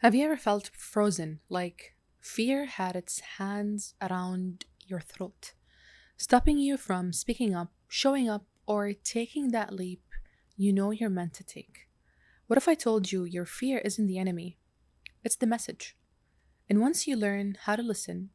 Have you ever felt frozen, like fear had its hands around your throat, stopping you from speaking up, showing up, or taking that leap you know you're meant to take? What if I told you your fear isn't the enemy, it's the message? And once you learn how to listen,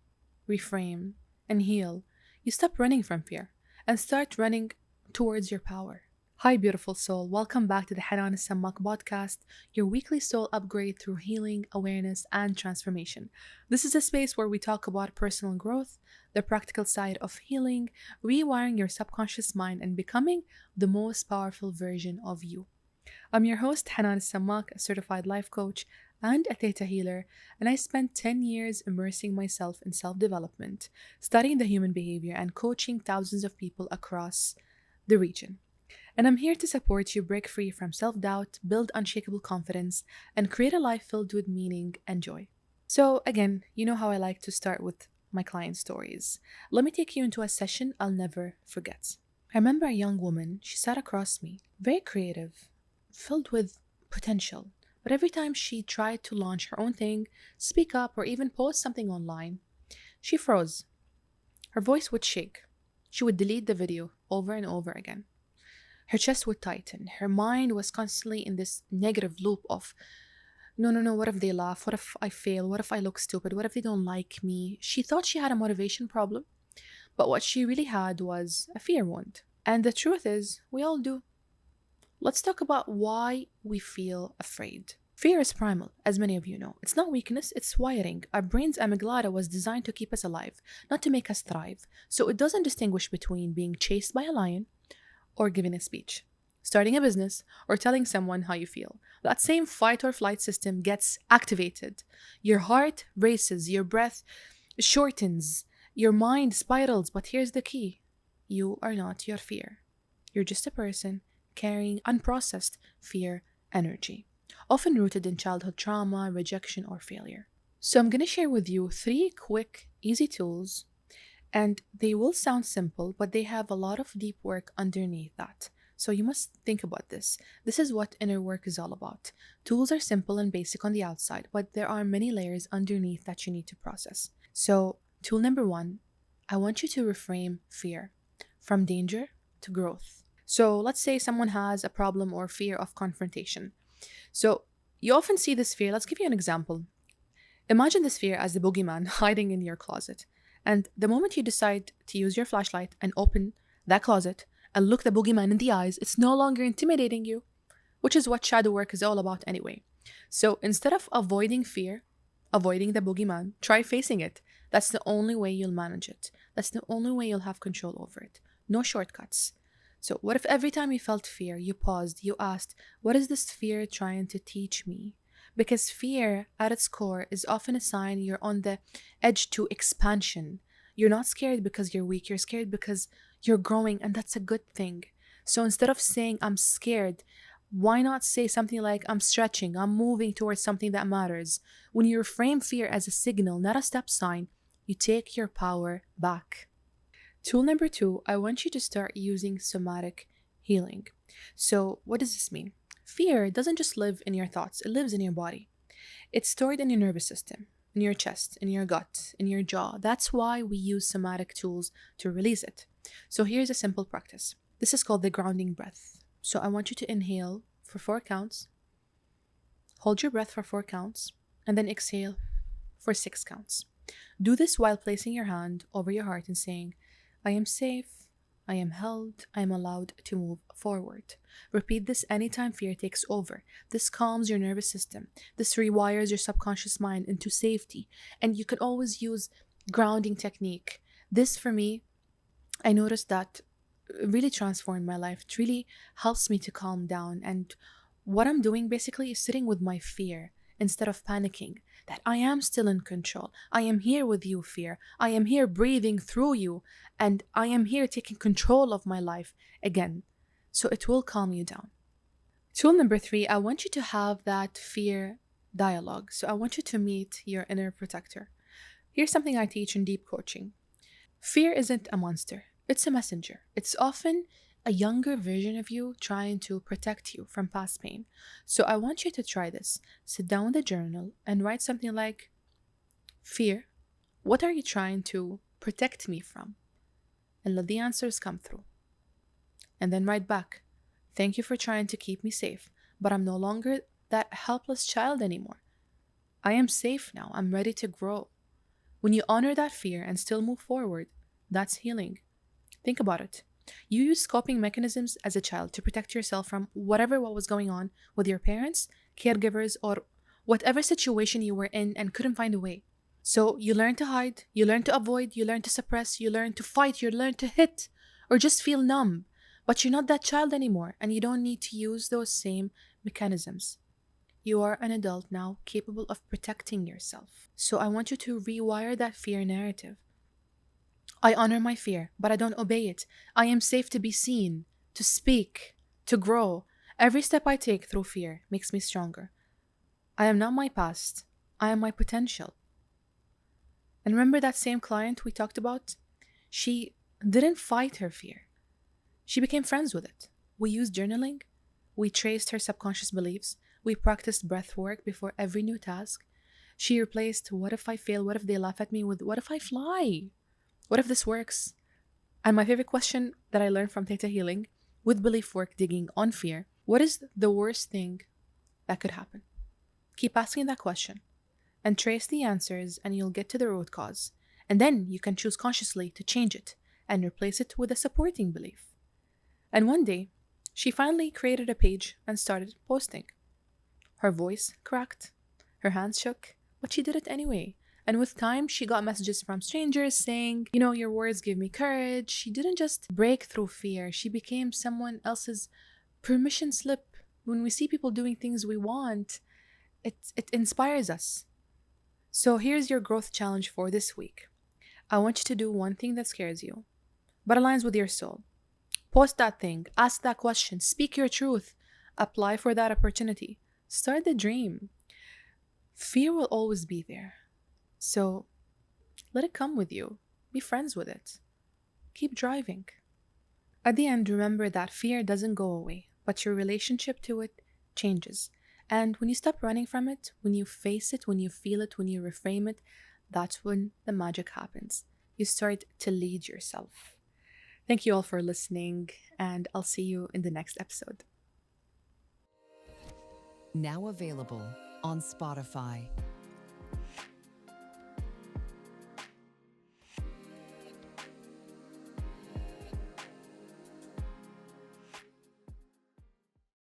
reframe, and heal, you stop running from fear and start running towards your power. Hi, beautiful soul. Welcome back to the Hanan Samak podcast, your weekly soul upgrade through healing, awareness, and transformation. This is a space where we talk about personal growth, the practical side of healing, rewiring your subconscious mind, and becoming the most powerful version of you. I'm your host, Hanan Samak, a certified life coach and a theta healer, and I spent 10 years immersing myself in self development, studying the human behavior, and coaching thousands of people across the region. And I'm here to support you break free from self doubt, build unshakable confidence, and create a life filled with meaning and joy. So, again, you know how I like to start with my client stories. Let me take you into a session I'll never forget. I remember a young woman, she sat across me, very creative, filled with potential. But every time she tried to launch her own thing, speak up, or even post something online, she froze. Her voice would shake. She would delete the video over and over again. Her chest would tighten. Her mind was constantly in this negative loop of, no, no, no, what if they laugh? What if I fail? What if I look stupid? What if they don't like me? She thought she had a motivation problem, but what she really had was a fear wound. And the truth is, we all do. Let's talk about why we feel afraid. Fear is primal, as many of you know. It's not weakness, it's wiring. Our brain's amygdala was designed to keep us alive, not to make us thrive. So it doesn't distinguish between being chased by a lion or giving a speech, starting a business, or telling someone how you feel. That same fight or flight system gets activated. Your heart races, your breath shortens, your mind spirals. But here's the key: you are not your fear. You're just a person carrying unprocessed fear energy, often rooted in childhood trauma, rejection, or failure. So, I'm going to share with you three quick, easy tools, and they will sound simple, but they have a lot of deep work underneath that. So, you must think about this. This is what inner work is all about. Tools are simple and basic on the outside, but there are many layers underneath that you need to process. So, tool number one, I want you to reframe fear from danger to growth. So let's say someone has a problem or fear of confrontation. So you often see this fear. Let's give you an example. Imagine this fear as the boogeyman hiding in your closet. And the moment you decide to use your flashlight and open that closet and look the boogeyman in the eyes, it's no longer intimidating you, which is what shadow work is all about anyway. So instead of avoiding fear, avoiding the boogeyman, try facing it. That's the only way you'll manage it. That's the only way you'll have control over it. No shortcuts. So, what if every time you felt fear, you paused, you asked, what is this fear trying to teach me? Because fear, at its core, is often a sign you're on the edge to expansion. You're not scared because you're weak, you're scared because you're growing, and that's a good thing. So, instead of saying, I'm scared, why not say something like, I'm stretching, I'm moving towards something that matters? When you reframe fear as a signal, not a step sign, you take your power back. Tool number two, I want you to start using somatic healing. So, what does this mean? Fear doesn't just live in your thoughts, it lives in your body. It's stored in your nervous system, in your chest, in your gut, in your jaw. That's why we use somatic tools to release it. So, here's a simple practice. This is called the grounding breath. So, I want you to inhale for 4 counts, hold your breath for 4 counts, and then exhale for 6 counts. Do this while placing your hand over your heart and saying, I am safe, I am held, I am allowed to move forward. Repeat this anytime fear takes over. This calms your nervous system. This rewires your subconscious mind into safety. And you can always use grounding technique. This for me, I noticed that really transformed my life. It really helps me to calm down. And what I'm doing basically is sitting with my fear instead of panicking. That I am still in control. I am here with you, fear. I am here breathing through you. And I am here taking control of my life again. So it will calm you down. Tool number three, I want you to have that fear dialogue. So I want you to meet your inner protector. Here's something I teach in deep coaching. Fear isn't a monster, it's a messenger. It's often a younger version of you trying to protect you from past pain. So I want you to try this. Sit down with a journal and write something like, Fear, what are you trying to protect me from? And let the answers come through. And then write back, Thank you for trying to keep me safe, but I'm no longer that helpless child anymore. I am safe now. I'm ready to grow. When you honor that fear and still move forward, that's healing. Think about it. You used coping mechanisms as a child to protect yourself from what was going on with your parents, caregivers, or whatever situation you were in and couldn't find a way. So you learn to hide, you learn to avoid, you learn to suppress, you learn to fight, you learn to hit, or just feel numb. But you're not that child anymore, and you don't need to use those same mechanisms. You are an adult now capable of protecting yourself. So I want you to rewire that fear narrative. I honor my fear, but I don't obey it. I am safe to be seen, to speak, to grow. Every step I take through fear makes me stronger. I am not my past, I am my potential. And remember that same client we talked about? She didn't fight her fear, she became friends with it. We used journaling, we traced her subconscious beliefs, we practiced breath work before every new task. She replaced what if I fail, what if they laugh at me with what if I fly? What if this works? And my favorite question that I learned from Theta Healing with belief work digging on fear, what is the worst thing that could happen? Keep asking that question and trace the answers, and you'll get to the root cause. And then you can choose consciously to change it and replace it with a supporting belief. And one day, she finally created a page and started posting. Her voice cracked, her hands shook, but she did it anyway. And with time, she got messages from strangers saying, your words give me courage. She didn't just break through fear, she became someone else's permission slip. When we see people doing things we want, it inspires us. So here's your growth challenge for this week. I want you to do one thing that scares you, but aligns with your soul. Post that thing, ask that question, speak your truth, apply for that opportunity, start the dream. Fear will always be there. So let it come with you. Be friends with it. Keep driving. At the end, remember that fear doesn't go away, but your relationship to it changes. And when you stop running from it, when you face it, when you feel it, when you reframe it, that's when the magic happens. You start to lead yourself. Thank you all for listening, and I'll see you in the next episode. Now available on Spotify.